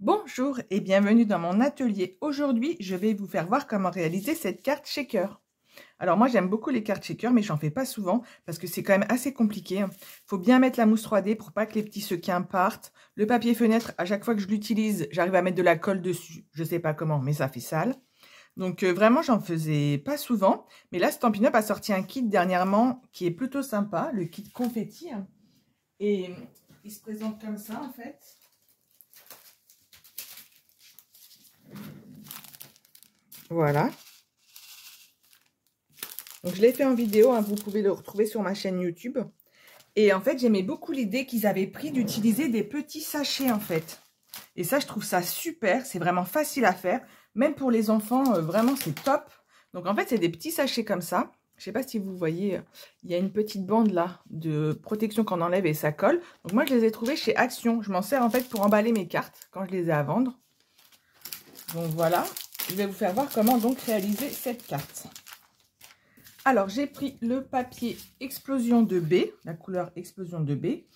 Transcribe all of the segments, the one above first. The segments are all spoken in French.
Bonjour et bienvenue dans mon atelier. Aujourd'hui, je vais vous faire voir comment réaliser cette carte shaker. Alors moi, j'aime beaucoup les cartes shaker, mais j'en fais pas souvent parce que c'est quand même assez compliqué. Faut bien mettre la mousse 3D pour pas que les petits sequins partent. Le papier fenêtre, à chaque fois que je l'utilise, j'arrive à mettre de la colle dessus. Je sais pas comment, mais ça fait sale. Donc vraiment, j'en faisais pas souvent. Mais là, Stampin' Up a sorti un kit dernièrement qui est plutôt sympa, le kit confetti. Et il se présente comme ça en fait. Voilà. Donc je l'ai fait en vidéo, hein, vous pouvez le retrouver sur ma chaîne YouTube. Et en fait, j'aimais beaucoup l'idée qu'ils avaient pris d'utiliser des petits sachets en fait. Et ça, je trouve ça super, c'est vraiment facile à faire. Même pour les enfants, vraiment c'est top. Donc en fait, c'est des petits sachets comme ça. Je ne sais pas si vous voyez, il y a une petite bande là de protection qu'on enlève et ça colle. Donc moi, je les ai trouvés chez Action. Je m'en sers en fait pour emballer mes cartes quand je les ai à vendre. Donc voilà, je vais vous faire voir comment donc réaliser cette carte. Alors, j'ai pris le papier Explosion 2B, la couleur Explosion 2B,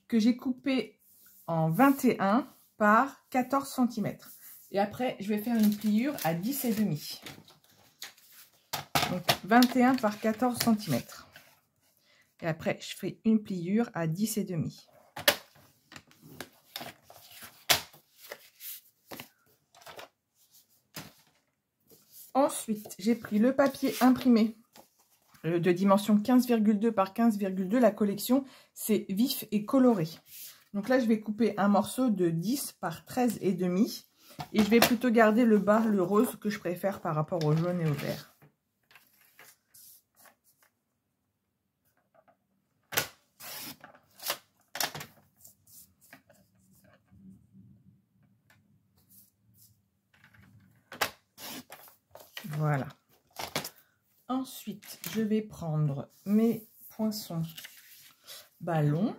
que j'ai coupé en 21 par 14 cm. Et après, je vais faire une pliure à 10,5. Donc, 21 par 14 cm. Et après, je fais une pliure à 10,5. Ensuite, j'ai pris le papier imprimé de dimension 15,2 par 15,2. La collection, c'est vif et coloré. Donc là, je vais couper un morceau de 10 par 13,5. Et je vais plutôt garder le bas, le rose, que je préfère par rapport au jaune et au vert. Voilà. Ensuite, je vais prendre mes poinçons ballons.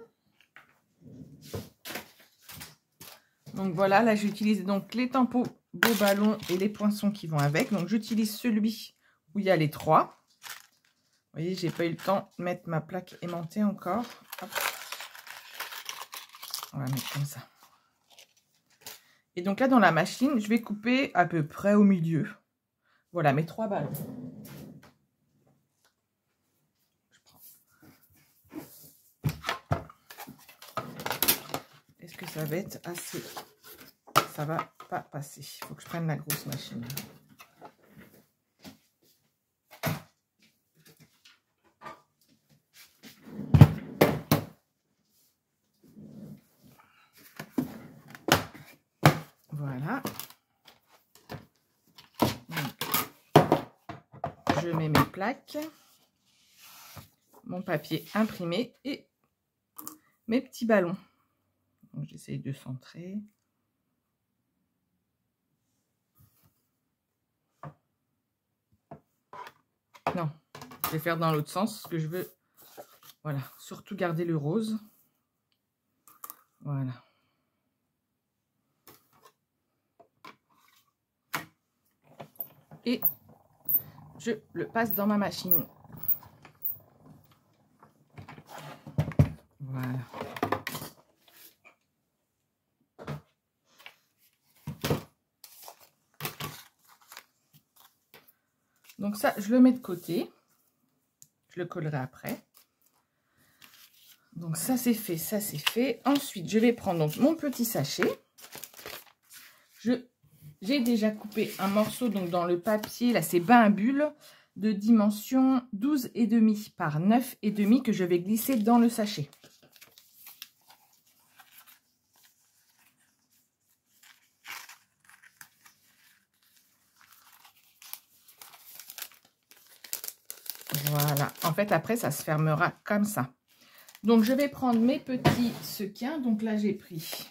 Donc voilà, là j'utilise donc les tampons beaux ballons et les poinçons qui vont avec. Donc j'utilise celui où il y a les trois. Vous voyez, j'ai pas eu le temps de mettre ma plaque aimantée encore. Hop. On va mettre comme ça. Et donc là dans la machine, je vais couper à peu près au milieu. Voilà mes trois ballons. Est-ce que ça va être assez? Ça va pas passer. Il faut que je prenne la grosse machine. Voilà. Donc, je mets mes plaques, mon papier imprimé et mes petits ballons. J'essaye de centrer. Non, je vais faire dans l'autre sens, ce que je veux. Voilà, surtout garder le rose. Voilà. Et je le passe dans ma machine. Voilà. Donc ça, je le mets de côté. Je le collerai après. Donc ça, c'est fait, ça, c'est fait. Ensuite, je vais prendre donc mon petit sachet. J'ai déjà coupé un morceau donc dans le papier. Là, c'est bain à bulles de dimension 12,5 par 9,5 que je vais glisser dans le sachet. Voilà. En fait, après, ça se fermera comme ça. Donc, je vais prendre mes petits sequins. Donc là, j'ai pris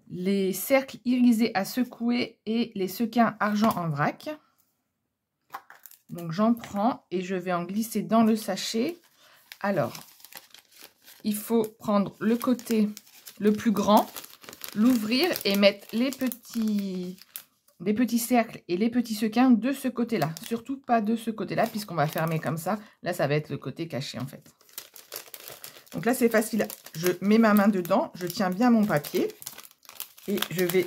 les cercles irisés à secouer et les sequins argent en vrac. Donc, j'en prends et je vais en glisser dans le sachet. Alors, il faut prendre le côté le plus grand, l'ouvrir et mettre les petits cercles et les petits sequins de ce côté-là. Surtout pas de ce côté-là, puisqu'on va fermer comme ça. Là, ça va être le côté caché, en fait. Donc là, c'est facile. Je mets ma main dedans, je tiens bien mon papier. Et je vais,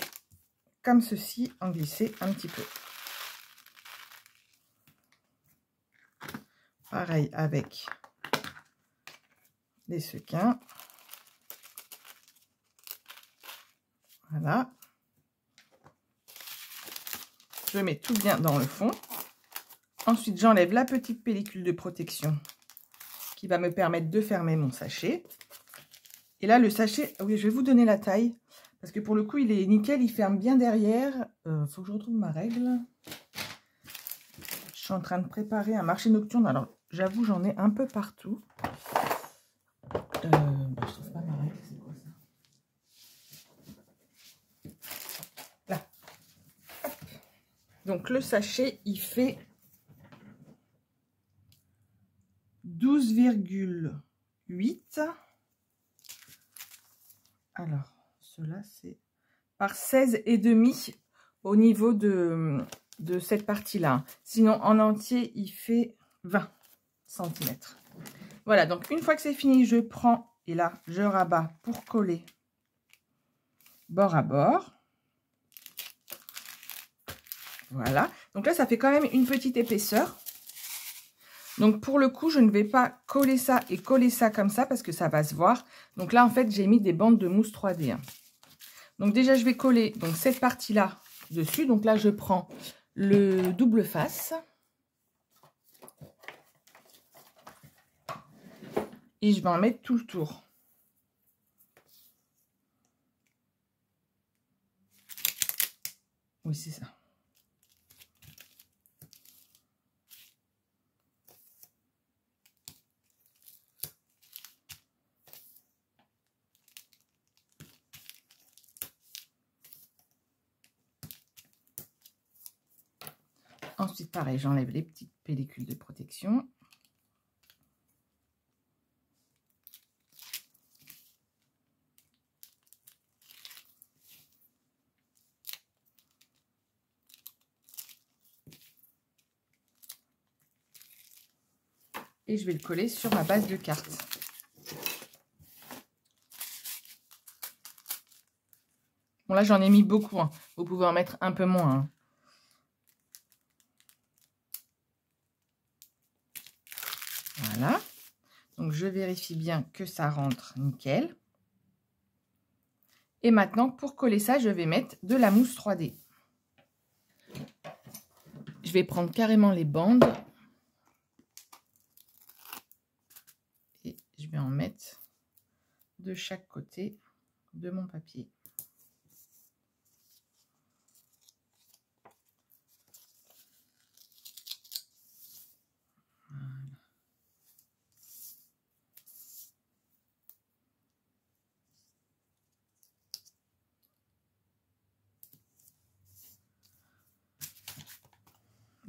comme ceci, en glisser un petit peu. Pareil avec les sequins. Voilà. Je mets tout bien dans le fond. Ensuite, j'enlève la petite pellicule de protection qui va me permettre de fermer mon sachet. Et là, le sachet, oui, je vais vous donner la taille. Parce que pour le coup, il est nickel, il ferme bien derrière. Faut que je retrouve ma règle. Je suis en train de préparer un marché nocturne. Alors, j'avoue, j'en ai un peu partout. Je trouve pas ma règle, c'est quoi ça? Là. Hop. Donc, le sachet, il fait 12,8. Alors, cela, c'est par 16,5 au niveau de cette partie-là. Sinon, en entier, il fait 20 cm. Voilà, donc une fois que c'est fini, je prends et là, je rabats pour coller bord à bord. Voilà, donc là, ça fait quand même une petite épaisseur. Donc, pour le coup, je ne vais pas coller ça et coller ça comme ça parce que ça va se voir. Donc là, en fait, j'ai mis des bandes de mousse 3D. Donc déjà, je vais coller donc, cette partie-là dessus. Donc là, je prends le double face. Et je vais en mettre tout le tour. Oui, c'est ça. Ensuite, pareil, j'enlève les petites pellicules de protection. Et je vais le coller sur ma base de carte. Bon, là, j'en ai mis beaucoup. Hein. Vous pouvez en mettre un peu moins. Hein. Voilà. Donc, je vérifie bien que ça rentre nickel. Et maintenant, pour coller ça, je vais mettre de la mousse 3D. Je vais prendre carrément les bandes. Et je vais en mettre de chaque côté de mon papier.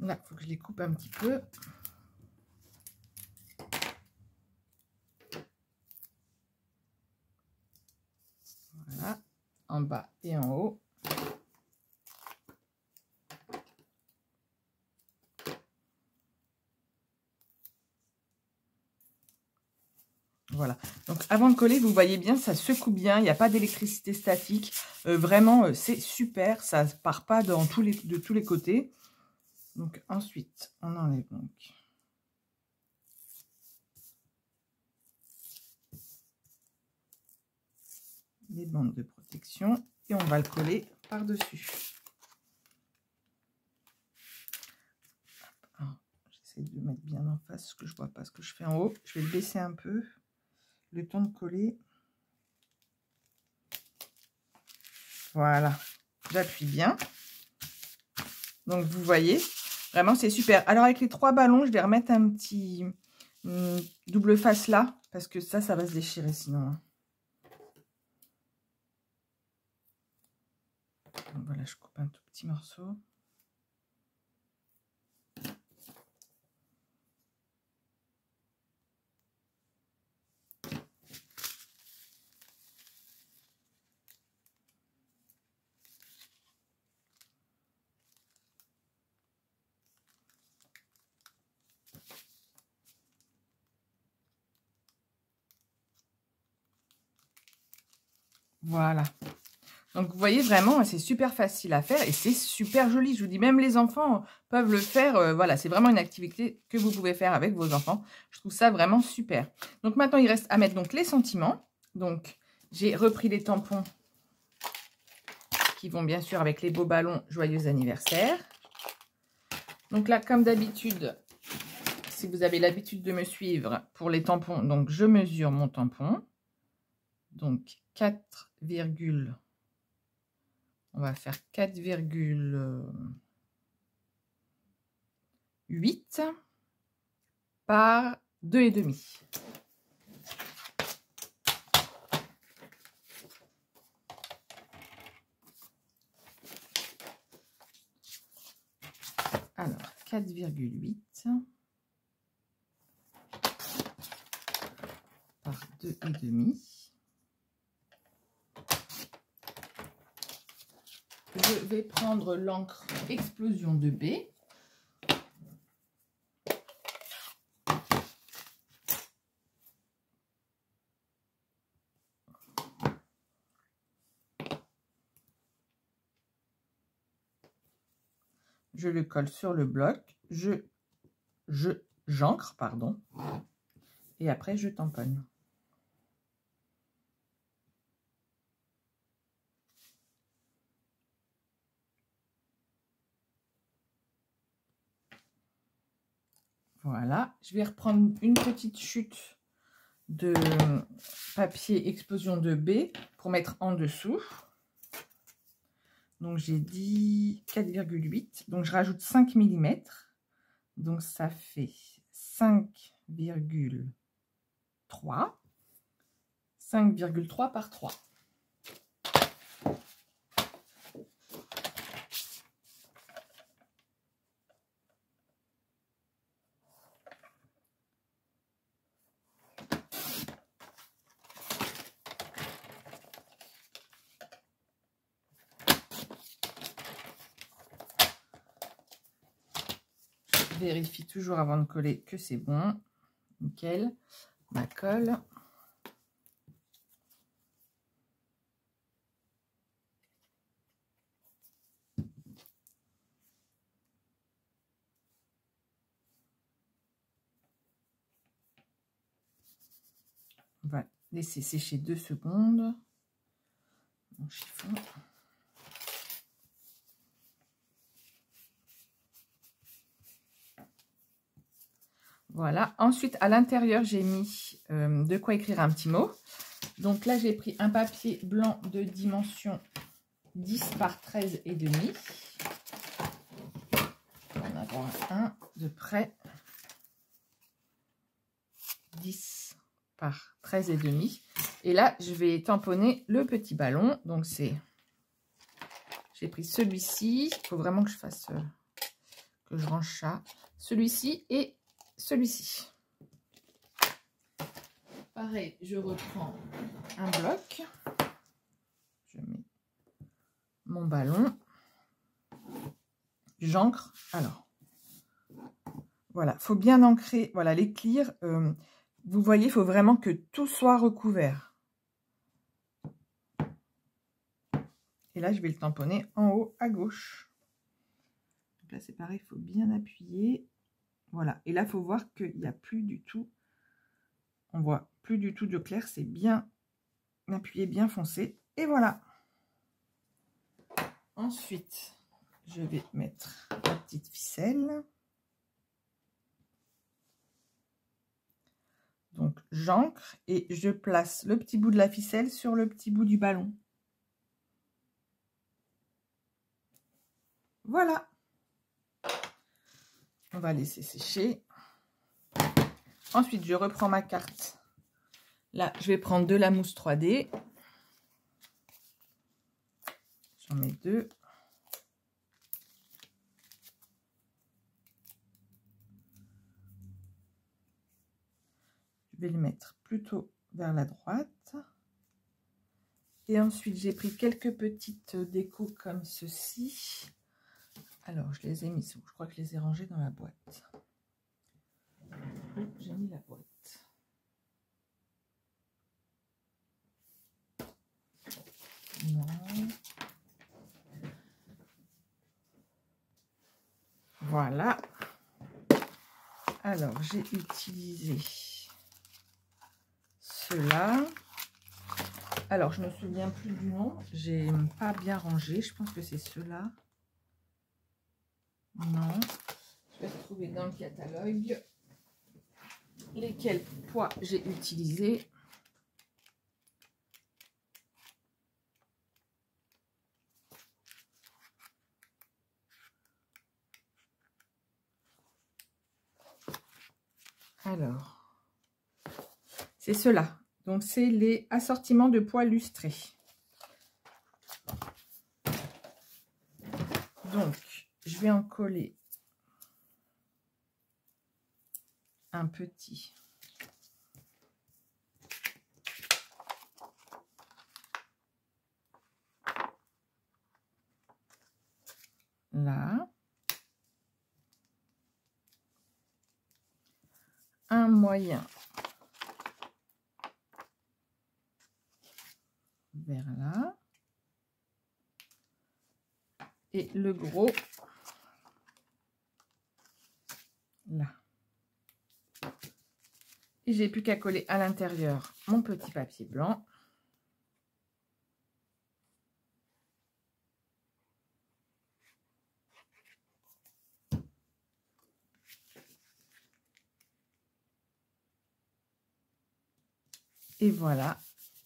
Là, il faut que je les coupe un petit peu. Voilà, en bas et en haut. Voilà, donc avant de coller, vous voyez bien, ça secoue bien, il n'y a pas d'électricité statique. Vraiment, c'est super, ça ne part pas de tous les côtés. Donc ensuite, on enlève donc les bandes de protection et on va le coller par-dessus. J'essaie de le mettre bien en face, parce que je ne vois pas ce que je fais en haut. Je vais le baisser un peu, le temps de coller. Voilà, j'appuie bien. Donc vous voyez, vraiment c'est super. Alors avec les 3 ballons, je vais remettre un petit double face là, parce que ça va se déchirer sinon. Donc voilà, je coupe un tout petit morceau. Voilà. Donc, vous voyez vraiment, c'est super facile à faire et c'est super joli. Je vous dis, même les enfants peuvent le faire. Voilà, c'est vraiment une activité que vous pouvez faire avec vos enfants. Je trouve ça vraiment super. Donc, maintenant, il reste à mettre donc, les sentiments. Donc, j'ai repris les tampons qui vont bien sûr avec les beaux ballons joyeux anniversaire. Donc là, comme d'habitude, si vous avez l'habitude de me suivre pour les tampons, donc je mesure mon tampon. Donc 4, on va faire 4,8 par 2,5. Alors, 4,8 par 2,5. Je vais prendre l'encre Explosion de B. Je le colle sur le bloc, j'encre, pardon, et après je tamponne. Voilà, je vais reprendre une petite chute de papier Explosion de B pour mettre en dessous. Donc j'ai dit 4,8, donc je rajoute 5 mm. Donc ça fait 5,3. 5,3 par 3. Je vérifie toujours avant de coller que c'est bon. Nickel. Ma colle. On va laisser sécher 2 secondes. Mon chiffon. Voilà. Ensuite, à l'intérieur, j'ai mis de quoi écrire un petit mot. Donc là, j'ai pris un papier blanc de dimension 10 par 13,5. On va en avoir un de près. 10 par 13,5. Et là, je vais tamponner le petit ballon. Donc, j'ai pris celui-ci. Il faut vraiment que je fasse, que je range ça. Celui-ci et celui-ci. Pareil, je reprends un bloc. Je mets mon ballon. J'ancre. Alors, voilà, faut bien ancrer. Voilà, les clears. Vous voyez, il faut vraiment que tout soit recouvert. Et là, je vais le tamponner en haut à gauche. Donc là, c'est pareil, il faut bien appuyer. Voilà. Et là, il faut voir qu'il n'y a plus du tout. On voit plus du tout de clair. C'est bien appuyé, bien foncé. Et voilà. Ensuite, je vais mettre la petite ficelle. Donc, j'ancre et je place le petit bout de la ficelle sur le petit bout du ballon. Voilà. On va laisser sécher. Ensuite, je reprends ma carte. Là, je vais prendre de la mousse 3D. J'en mets 2. Je vais le mettre plutôt vers la droite. Et ensuite, j'ai pris quelques petites décos comme ceci. Alors, je les ai mis, je crois que je les ai rangées dans la boîte. J'ai mis la boîte. Non. Voilà. Alors, j'ai utilisé ceux-là. Alors, je ne me souviens plus du nom. J'ai pas bien rangé. Je pense que c'est ceux-là. Non. Je vais retrouver dans le catalogue lesquels poids j'ai utilisé. Alors, c'est ceux-là. Donc, c'est les assortiments de poids lustrés. Donc, je vais en coller un petit. Là. Un moyen. Vers là. Et le gros. Là. Et j'ai plus qu'à coller à l'intérieur mon petit papier blanc. Et voilà,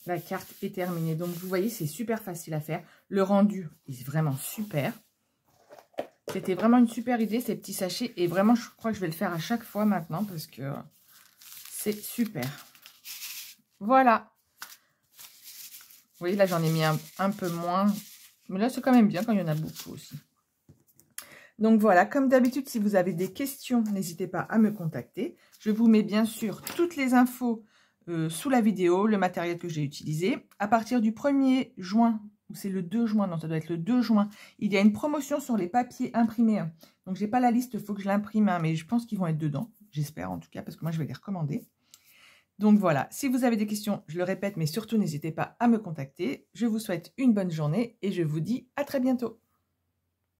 la carte est terminée. Donc, vous voyez, c'est super facile à faire. Le rendu est vraiment super. C'était vraiment une super idée, ces petits sachets. Et vraiment, je crois que je vais le faire à chaque fois maintenant parce que c'est super. Voilà. Vous voyez, là, j'en ai mis un peu moins. Mais là, c'est quand même bien quand il y en a beaucoup aussi. Donc voilà, comme d'habitude, si vous avez des questions, n'hésitez pas à me contacter. Je vous mets bien sûr toutes les infos sous la vidéo, le matériel que j'ai utilisé. À partir du 1er juin, ou c'est le 2 juin, non, ça doit être le 2 juin, il y a une promotion sur les papiers imprimés. Donc, j'ai pas la liste, il faut que je l'imprime, mais je pense qu'ils vont être dedans. J'espère en tout cas, parce que moi, je vais les recommander. Donc voilà, si vous avez des questions, je le répète, mais surtout, n'hésitez pas à me contacter. Je vous souhaite une bonne journée et je vous dis à très bientôt.